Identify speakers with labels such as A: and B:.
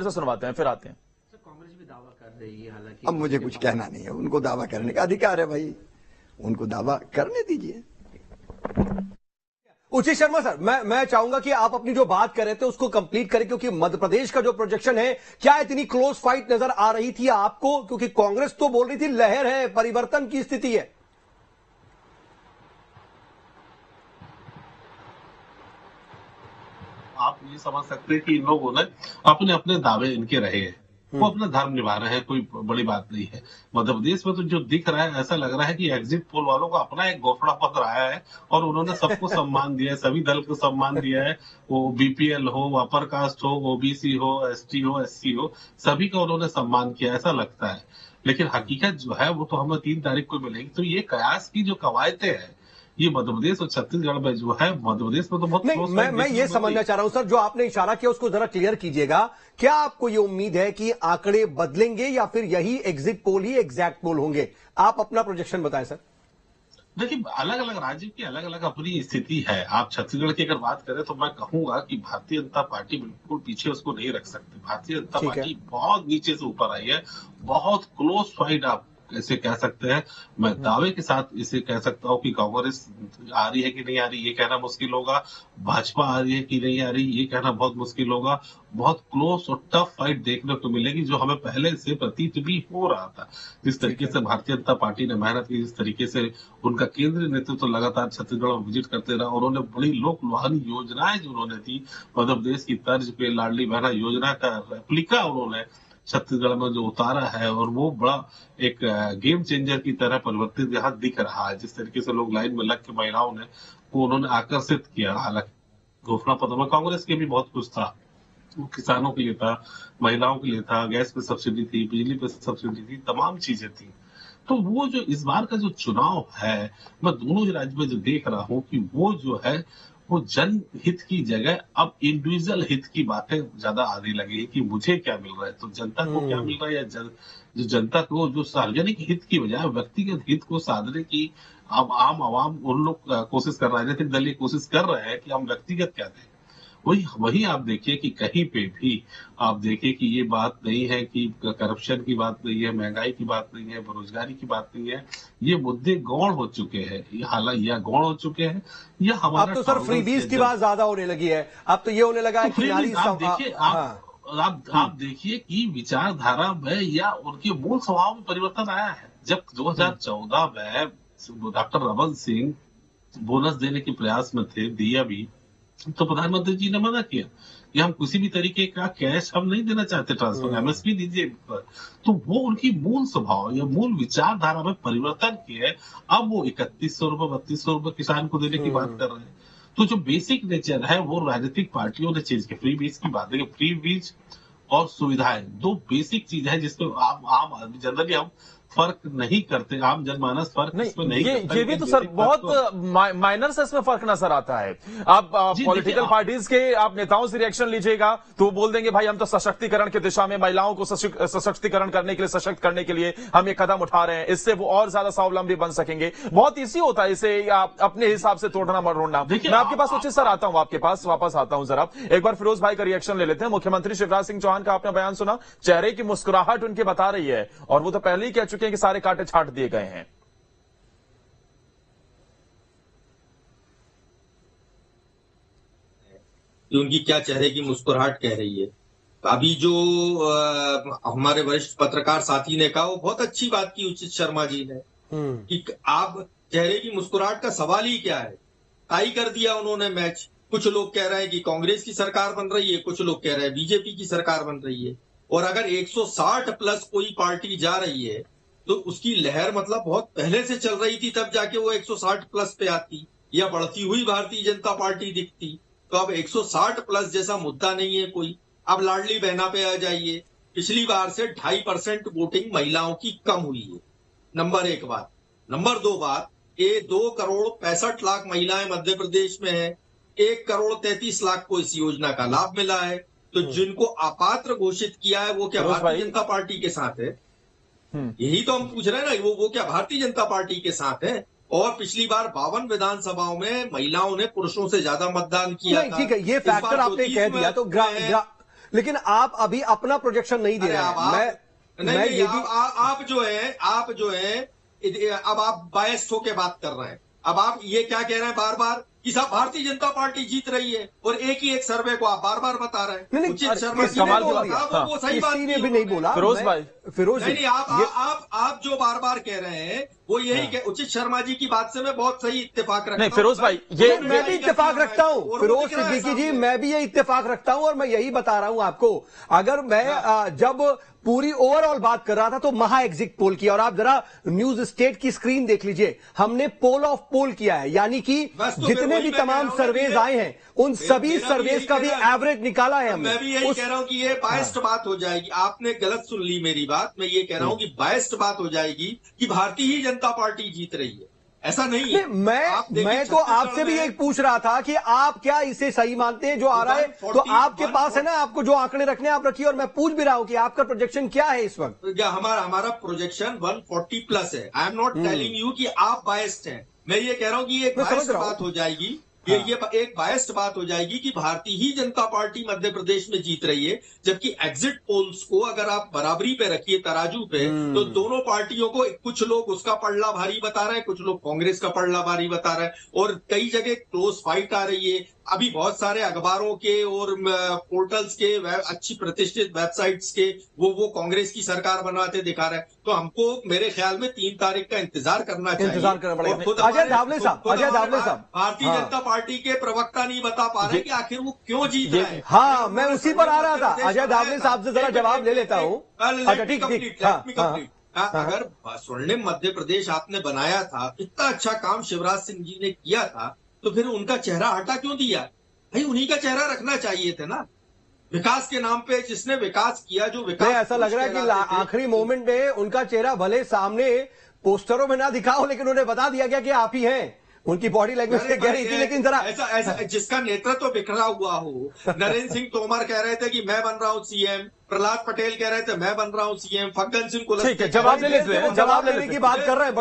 A: से सुनवाते हैं, फिर आते हैं।
B: कांग्रेस भी दावा कर रही है, हालांकि
C: अब मुझे कुछ कहना नहीं है, उनको दावा करने का अधिकार है भाई, उनको दावा करने दीजिए।
D: उचित शर्मा सर, मैं चाहूंगा कि आप अपनी जो बात कर रहे थे उसको कंप्लीट करें, क्योंकि मध्य प्रदेश का जो प्रोजेक्शन है, क्या इतनी क्लोज फाइट नजर आ रही थी आपको? क्योंकि कांग्रेस तो बोल रही थी लहर है, परिवर्तन की स्थिति है।
E: आप ये समझ सकते हैं कि इन लोगों ने अपने अपने दावे इनके रहे हैं, वो अपना धर्म निभा रहे हैं, कोई बड़ी बात नहीं है। मध्य प्रदेश में तो जो दिख रहा है, ऐसा लग रहा है कि एग्जिट पोल वालों को अपना एक घोषणा पत्र आया है और उन्होंने सबको सम्मान दिया है, सभी दल को सम्मान दिया है। वो बीपीएल हो, अपर कास्ट हो, ओबीसी हो, एसटी हो, एससी हो, सभी का उन्होंने सम्मान किया, ऐसा लगता है। लेकिन हकीकत जो है वो तो हमें 3 तारीख को मिलेगी। तो ये कयास की जो कवायतें हैं, ये मध्य प्रदेश और छत्तीसगढ़ में जो है, मध्य प्रदेश में तो बहुत
D: नहीं, मैं ये समझना चाह रहा हूं सर, जो आपने इशारा किया उसको जरा क्लियर कीजिएगा। क्या आपको ये उम्मीद है कि आंकड़े बदलेंगे या फिर यही एग्जिट पोल ही एग्जैक्ट पोल होंगे? आप अपना प्रोजेक्शन बताएं सर।
E: देखिए, अलग अलग राज्य की अलग अलग अपनी स्थिति है। आप छत्तीसगढ़ की अगर बात करें तो मैं कहूंगा कि भारतीय जनता पार्टी बिल्कुल पीछे उसको नहीं रख सकती। भारतीय जनता पार्टी बहुत नीचे से ऊपर आई है, बहुत क्लोज फाइट आप इसे कह सकते हैं। मैं दावे के साथ इसे कह सकता हूं कि कांग्रेस आ रही है कि नहीं आ रही ये कहना मुश्किल होगा, भाजपा आ रही है कि नहीं आ रही ये कहना बहुत मुश्किल होगा। बहुत क्लोज और टफ फाइट देखने को मिलेगी, जो हमें पहले से प्रतीत भी हो रहा था। जिस तरीके से भारतीय जनता पार्टी ने मेहनत की, जिस तरीके से उनका केंद्रीय नेतृत्व तो लगातार छत्तीसगढ़ में विजिट करते रहा, उन्होंने बड़ी लोक लुभावनी योजनाएं जो उन्होंने दी, मध्य प्रदेश की तर्ज पे लाडली बहना योजना का रेप्लिका उन्होंने छत्तीसगढ़ में जो उतारा है, और वो बड़ा एक गेम चेंजर की तरह परिवर्तित यहाँ दिख रहा है। जिस तरीके से लोग लाइन में लग के महिलाओं ने को उन्होंने आकर्षित किया। हालांकि घोषणा पत्र में कांग्रेस के भी बहुत कुछ था, वो किसानों के लिए था, महिलाओं के लिए था, गैस पे सब्सिडी थी, बिजली पे सब्सिडी थी, तमाम चीजें थी। तो वो जो इस बार का जो चुनाव है, मैं दोनों ही राज्य में जो देख रहा हूँ कि वो जो है वो जनहित की जगह अब इंडिविजुअल हित की बातें ज्यादा आने लगी है कि मुझे क्या मिल रहा है, तो जनता को क्या मिल रहा है, या जो जनता को जो सार्वजनिक हित की बजाय व्यक्तिगत हित को साधने की अब आम आवाम उन लोग कोशिश कर रहे हैं, राजनीतिक दल ये कोशिश कर रहे हैं कि हम व्यक्तिगत क्या दें। वही आप देखिए कि कहीं पे भी आप देखिए कि ये बात नहीं है कि करप्शन की बात नहीं है, महंगाई की बात नहीं है, बेरोजगारी की बात नहीं है। ये मुद्दे गौण हो चुके हैं, ये हालांकि या गौण हो चुके हैं या हमारा।
D: अब तो सर फ्रीबीज की बात ज्यादा होने लगी है, अब तो ये होने लगा है कि
E: आप देखिए, आप देखिए कि विचारधारा में या उनके मूल स्वभाव में परिवर्तन आया है। जब 2014 में डॉक्टर रमन सिंह बोनस देने के प्रयास में थे, दिया भी, तो प्रधानमंत्री जी ने मना किया कि हम किसी भी तरीके का कैश हम नहीं देना चाहते, ट्रांसफर एमएसपी दीजिए। तो वो उनकी मूल स्वभाव या मूल विचारधारा में परिवर्तन किए। अब वो 3100 रुपए 3200 रुपए किसान को देने की बात कर रहे हैं। तो जो बेसिक नेचर है वो राजनीतिक पार्टियों ने चेंज किया। फ्री बीज की बात, देखिए फ्री बीज और सुविधाएं दो बेसिक चीज है जिसपे आम आदमी जनरली हम फर्क नहीं करते, आम जनमानस फर्क इसमें नहीं करता।
A: ये भी तो सर बहुत माइनर से इसमें फर्क नजर आता है। आप पॉलिटिकल पार्टीज के आप नेताओं से रिएक्शन लीजिएगा तो वो बोल देंगे भाई हम तो सशक्तिकरण की दिशा में महिलाओं को सशक्तिकरण करने के लिए, सशक्त करने के लिए हम ये कदम उठा रहे हैं, इससे वो और ज्यादा स्वावलंबी बन सकेंगे। बहुत इजी होता है इसे अपने हिसाब से तोड़ना मरोड़ना। मैं आपके पास उचित सर आता हूं, आपके पास वापस आता हूं जरा। एक बार फिरोज भाई का रिएक्शन ले लेते हैं। मुख्यमंत्री शिवराज सिंह चौहान का आपने बयान सुना, चेहरे की मुस्कुराहट उनकी बता रही है, और वो तो पहले ही कह चुके हैं कि सारे कांटे छाट दिए गए हैं।
F: उनकी क्या चेहरे की मुस्कुराहट कह रही है। अभी जो हमारे वरिष्ठ पत्रकार साथी ने कहा, वो बहुत अच्छी बात की उचित शर्मा जी ने, कि आप चेहरे की मुस्कुराहट का सवाल ही क्या है। टाई कर दिया उन्होंने मैच। कुछ लोग कह रहे हैं कि कांग्रेस की सरकार बन रही है, कुछ लोग कह रहे हैं बीजेपी की सरकार बन रही है। और अगर 160 प्लस कोई पार्टी जा रही है तो उसकी लहर मतलब बहुत पहले से चल रही थी, तब जाके वो 160 प्लस पे आती या बढ़ती हुई भारतीय जनता पार्टी दिखती। तो अब 160 प्लस जैसा मुद्दा नहीं है कोई। अब लाडली बहना पे आ जाइए, पिछली बार से 2.5% वोटिंग महिलाओं की कम हुई है, नंबर 1 बात। नंबर 2 बात, ये 2 करोड़ 65 लाख महिलाएं मध्य प्रदेश में है, 1 करोड़ 33 लाख को इस योजना का लाभ मिला है। तो जिनको अपात्र घोषित किया है वो क्या भारतीय जनता पार्टी के साथ है? यही तो हम पूछ रहे हैं ना, वो क्या भारतीय जनता पार्टी के साथ है? और पिछली बार 52 विधानसभाओं में महिलाओं ने पुरुषों से ज्यादा मतदान किया था।
D: ठीक है, ये फैक्टर आपने कह दिया। तो लेकिन आप अभी अपना प्रोजेक्शन नहीं दे रहे हैं। मैं ये भी
F: आप जो है अब आप बायस्ड होके बात कर रहे हैं। अब आप ये क्या कह रहे हैं बार बार कि साहब भारतीय जनता पार्टी जीत रही है और एक ही एक सर्वे को आप बार बार बता रहे हैं।
D: नहीं,
F: उचित शर्मा जी
A: कमाल
F: ने बोला
A: की
F: था,
A: बात।
F: वो सही बात
D: किसी ने भी नहीं बोला।
A: फिरोज भाई,
D: फिरोज
F: नहीं, आप जो बार बार कह रहे हैं वो यही उचित शर्मा जी की बात से मैं बहुत सही इत्तेफाक रखता हूं।
A: नहीं फिरोज भाई, ये
D: मैं भी इत्तेफाक रखता हूं फिरोज सिद्दीकी जी, मैं भी ये इत्तेफाक रखता हूं और मैं यही बता रहा हूं आपको। अगर मैं जब पूरी ओवरऑल बात कर रहा था तो महा एग्जिट पोल किया, और आप जरा न्यूज स्टेट की स्क्रीन देख लीजिए, हमने पोल ऑफ पोल किया है, यानी कि जितने भी तमाम सर्वेज आए हैं उन सभी सर्वेज का भी एवरेज निकाला है हमने।
F: मैं भी यही कह रहा हूं कि ये बायस्ड बात हो जाएगी। आपने गलत सुन ली मेरी बात। मैं ये कह रहा हूं कि बायस्ड बात हो जाएगी कि भारतीय ही जनता पार्टी जीत रही है। ऐसा नहीं है।
D: मैं तो आपसे भी यही पूछ रहा था कि आप क्या इसे सही मानते हैं जो आ रहा है, तो आपके पास है ना, आपको जो आंकड़े रखने आप रखिए, और मैं पूछ भी रहा हूं कि आपका प्रोजेक्शन क्या है इस वक्त।
F: हमारा प्रोजेक्शन 140 प्लस है। I am not telling you कि आप बायस्ड हैं। मैं ये कह रहा हूं कि एक बायस्ड बात हो जाएगी। ये एक बायस्ड बात हो जाएगी कि भारतीय ही जनता पार्टी मध्य प्रदेश में जीत रही है, जबकि एग्जिट पोल्स को अगर आप बराबरी पे रखिए तराजू पे, तो दोनों पार्टियों को कुछ लोग उसका पलड़ा भारी बता रहे हैं, कुछ लोग कांग्रेस का पलड़ा भारी बता रहे हैं, और कई जगह क्लोज फाइट आ रही है। अभी बहुत सारे अखबारों के और पोर्टल्स के अच्छी प्रतिष्ठित वेबसाइट्स के वो कांग्रेस की सरकार बनाते दिखा रहे हैं। तो हमको मेरे ख्याल में 3 तारीख का इंतजार करना
D: पड़ेगा। अजय धावले साहब,
F: भारतीय जनता पार्टी के प्रवक्ता नहीं बता पा रहे कि आखिर वो क्यों जीत रहे हैं।
D: हाँ, मैं उसी पर आ रहा था। अजय धावले साहब से जरा जवाब ले लेता हूँ।
F: अगर स्वर्णिम मध्य प्रदेश आपने बनाया था, इतना अच्छा काम शिवराज सिंह जी ने किया था, तो फिर उनका चेहरा हटा क्यों दिया? भाई उन्हीं का चेहरा रखना चाहिए था ना। विकास के नाम पे जिसने विकास किया, जो विकास,
D: ऐसा लग रहा है कि आखिरी मोमेंट में उनका चेहरा भले सामने पोस्टरों में ना दिखाओ, लेकिन उन्हें बता दिया गया कि आप ही हैं। उनकी बॉडी लैंग्वेज से कह रही थी, लेकिन जरा
F: ऐसा जिसका नेतृत्व बिखरा हुआ हो। नरेंद्र सिंह तोमर कह रहे थे कि मैं बन रहा हूं सीएम, प्रहलाद पटेल कह रहे थे मैं बन रहा हूं सीएम, फग्गन सिंह कुलस्ते,
D: जवाब लेने की बात कर रहे हैं।